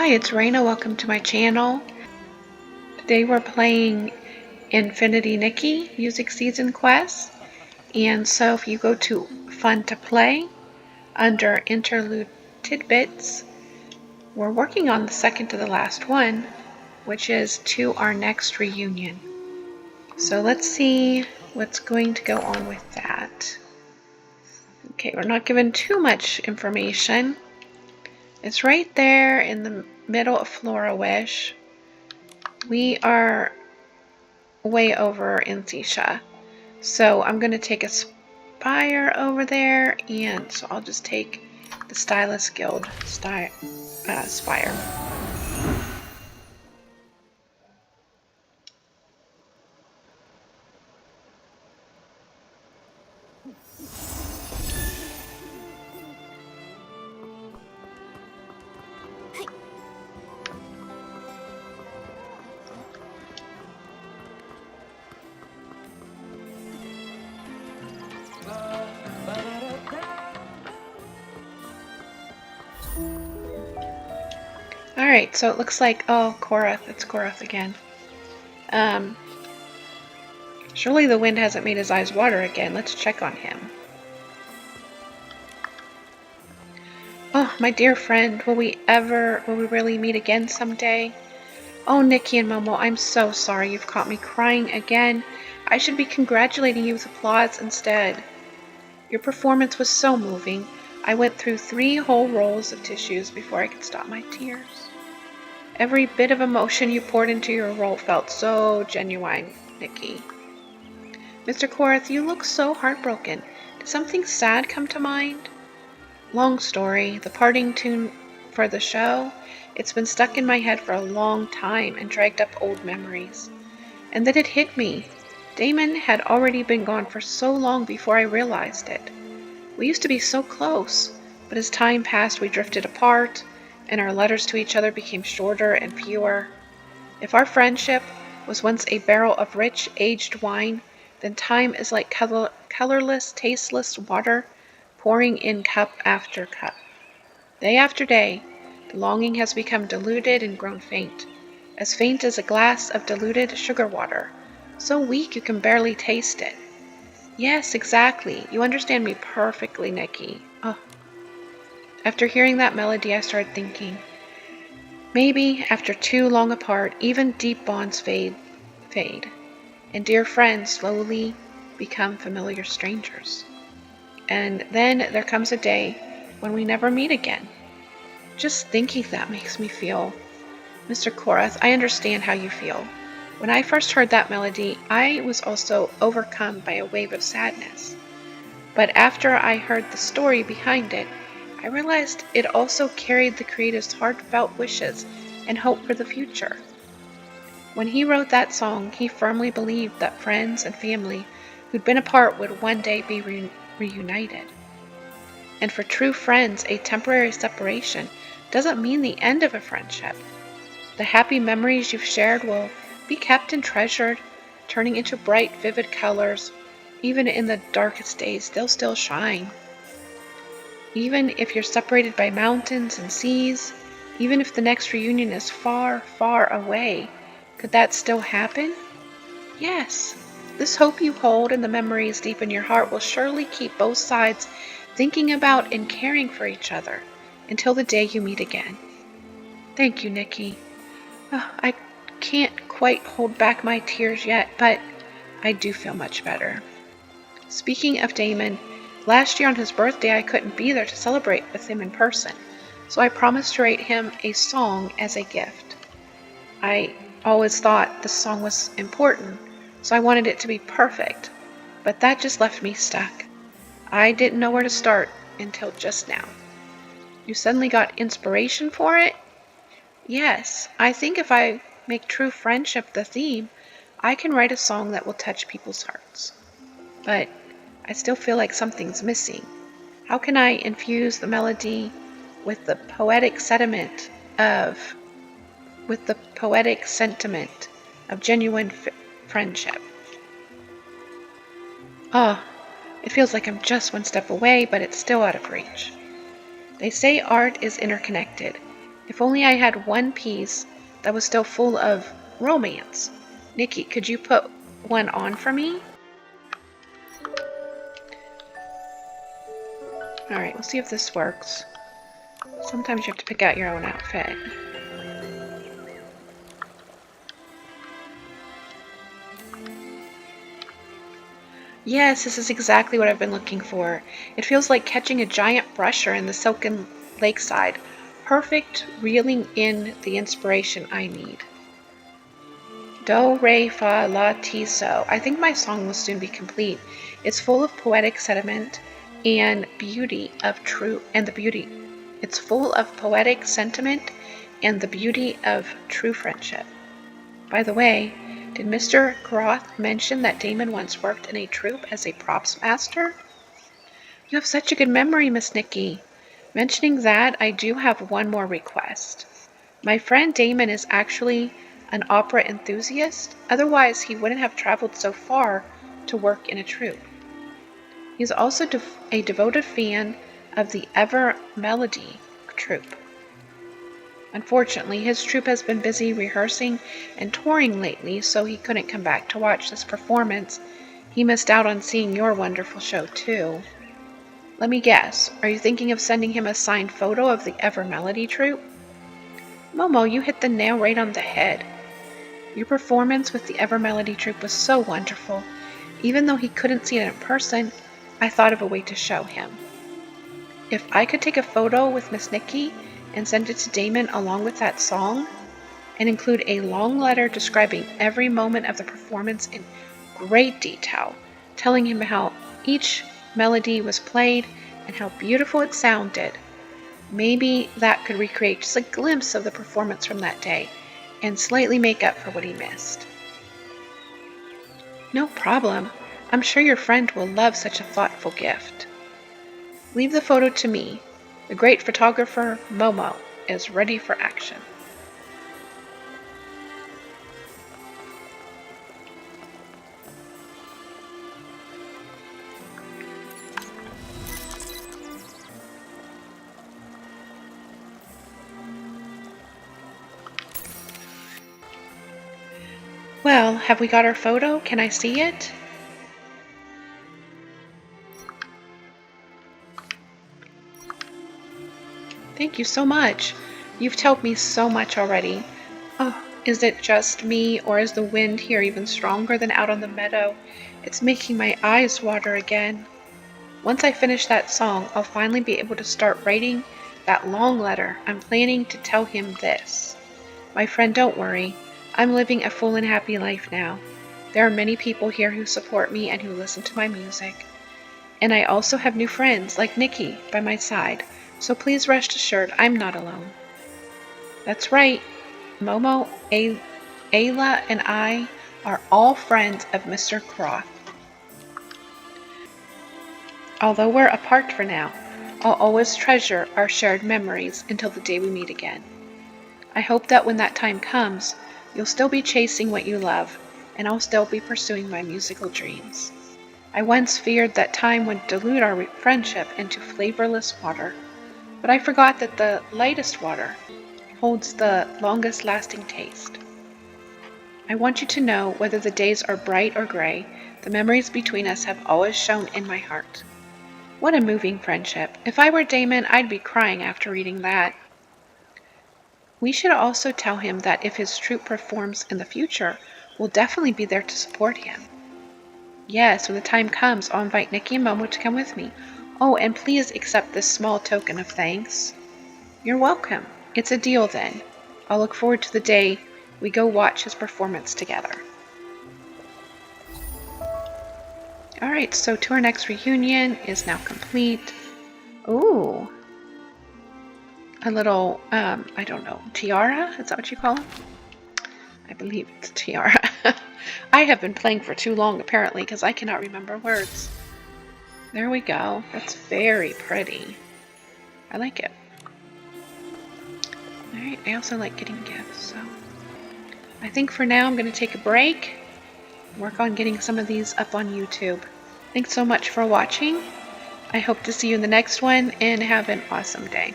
Hi, it's Raina. Welcome to my channel. Today we're playing Infinity Nikki Music Season Quest. And so if you go to Fun to Play, under Interlude Tidbits, we're working on the second to the last one, which is To Our Next Reunion. So let's see what's going to go on with that. Okay, we're not given too much information. It's right there in the middle of Flora Wish. We are way over in Tisha. So I'm going to take a spire over there, and so I'll just take the Stylist Guild spire. Alright, so it looks like, oh, Koroth, it's Koroth again. Surely the wind hasn't made his eyes water again. Let's check on him. Oh, my dear friend, will we really meet again someday? Oh, Nikki and Momo, I'm so sorry you've caught me crying again. I should be congratulating you with applause instead. Your performance was so moving. I went through 3 whole rolls of tissues before I could stop my tears. Every bit of emotion you poured into your role felt so genuine, Nikki. Mr. Koroth, you look so heartbroken. Did something sad come to mind? Long story, the parting tune for the show. It's been stuck in my head for a long time and dragged up old memories. And then it hit me. Damon had already been gone for so long before I realized it. We used to be so close, but as time passed we drifted apart, and our letters to each other became shorter and fewer. If our friendship was once a barrel of rich, aged wine, then time is like colorless, tasteless water pouring in cup after cup. Day after day, the longing has become diluted and grown faint as a glass of diluted sugar water, so weak you can barely taste it. Yes, exactly. You understand me perfectly, Nikki. Oh. After hearing that melody, I started thinking, maybe after too long apart, even deep bonds fade, and dear friends slowly become familiar strangers. And then there comes a day when we never meet again. Just thinking that makes me feel. Mr. Koroth, I understand how you feel. When I first heard that melody, I was also overcome by a wave of sadness. But after I heard the story behind it, I realized it also carried the creative's heartfelt wishes and hope for the future. When he wrote that song, he firmly believed that friends and family who'd been apart would one day be reunited. And for true friends, a temporary separation doesn't mean the end of a friendship. The happy memories you've shared will be kept and treasured, turning into bright, vivid colors. Even in the darkest days, they'll still shine. Even if you're separated by mountains and seas, even if the next reunion is far, far away, could that still happen? Yes. This hope you hold and the memories deep in your heart will surely keep both sides thinking about and caring for each other until the day you meet again. Thank you, Nikki. I can't quite hold back my tears yet, but I do feel much better. Speaking of Damon, last year on his birthday I couldn't be there to celebrate with him in person, so I promised to write him a song as a gift. I always thought this song was important, so I wanted it to be perfect, but that just left me stuck. I didn't know where to start until just now. You suddenly got inspiration for it? Yes, I think if I make true friendship the theme, I can write a song that will touch people's hearts. But I still feel like something's missing. How can I infuse the melody with the poetic sentiment of genuine friendship? Oh, it feels like I'm just one step away, but it's still out of reach. They say art is interconnected, If only I had one piece that was still full of romance. Nikki, could you put one on for me? Alright, we'll see if this works. Sometimes you have to pick out your own outfit. Yes, this is exactly what I've been looking for. It feels like catching a giant brusher in the silken lakeside. Perfect, reeling in the inspiration I need. Do, re, fa, la, ti, so. I think my song will soon be complete. It's full of poetic sentiment and beauty of true, and the beauty. It's full of poetic sentiment and the beauty of true friendship. By the way, did Mr. Koroth mention that Damon once worked in a troupe as a props master? You have such a good memory, Miss Nikki. Mentioning that, I do have one more request. My friend Damon is actually an opera enthusiast, otherwise he wouldn't have traveled so far to work in a troupe. He's also a devoted fan of the Ever Melody troupe. Unfortunately, his troupe has been busy rehearsing and touring lately, so he couldn't come back to watch this performance. He missed out on seeing your wonderful show, too. Let me guess, are you thinking of sending him a signed photo of the Ever Melody troupe? Momo, you hit the nail right on the head. Your performance with the Ever Melody troupe was so wonderful. Even though he couldn't see it in person, I thought of a way to show him. If I could take a photo with Miss Nikki and send it to Damon along with that song, and include a long letter describing every moment of the performance in great detail, telling him how each melody was played and how beautiful it sounded, maybe that could recreate just a glimpse of the performance from that day and slightly make up for what he missed. No problem. I'm sure your friend will love such a thoughtful gift. Leave the photo to me. The great photographer, Momo, is ready for action. Well, have we got our photo? Can I see it? Thank you so much. You've told me so much already. Oh, is it just me, or is the wind here even stronger than out on the meadow? It's making my eyes water again. Once I finish that song, I'll finally be able to start writing that long letter. I'm planning to tell him this. My friend, don't worry. I'm living a full and happy life now. There are many people here who support me and who listen to my music. And I also have new friends, like Nikki, by my side. So please rest assured I'm not alone. That's right. Momo, Ayla, and I are all friends of Mr. Koroth. Although we're apart for now, I'll always treasure our shared memories until the day we meet again. I hope that when that time comes, you'll still be chasing what you love, and I'll still be pursuing my musical dreams. I once feared that time would dilute our friendship into flavorless water, but I forgot that the lightest water holds the longest lasting taste. I want you to know, whether the days are bright or gray, the memories between us have always shone in my heart. What a moving friendship. If I were Damon, I'd be crying after reading that. We should also tell him that if his troupe performs in the future, we'll definitely be there to support him. Yes, when the time comes, I'll invite Nikki and Momo to come with me. Oh, and please accept this small token of thanks. You're welcome. It's a deal then. I'll look forward to the day we go watch his performance together. Alright, so to our next reunion is now complete. Ooh. A little, I don't know, tiara? Is that what you call them? I believe it's tiara. I have been playing for too long, apparently, because I cannot remember words. There we go. That's very pretty. I like it. Alright, I also like getting gifts, so I think for now I'm going to take a break, work on getting some of these up on YouTube. Thanks so much for watching. I hope to see you in the next one, and have an awesome day.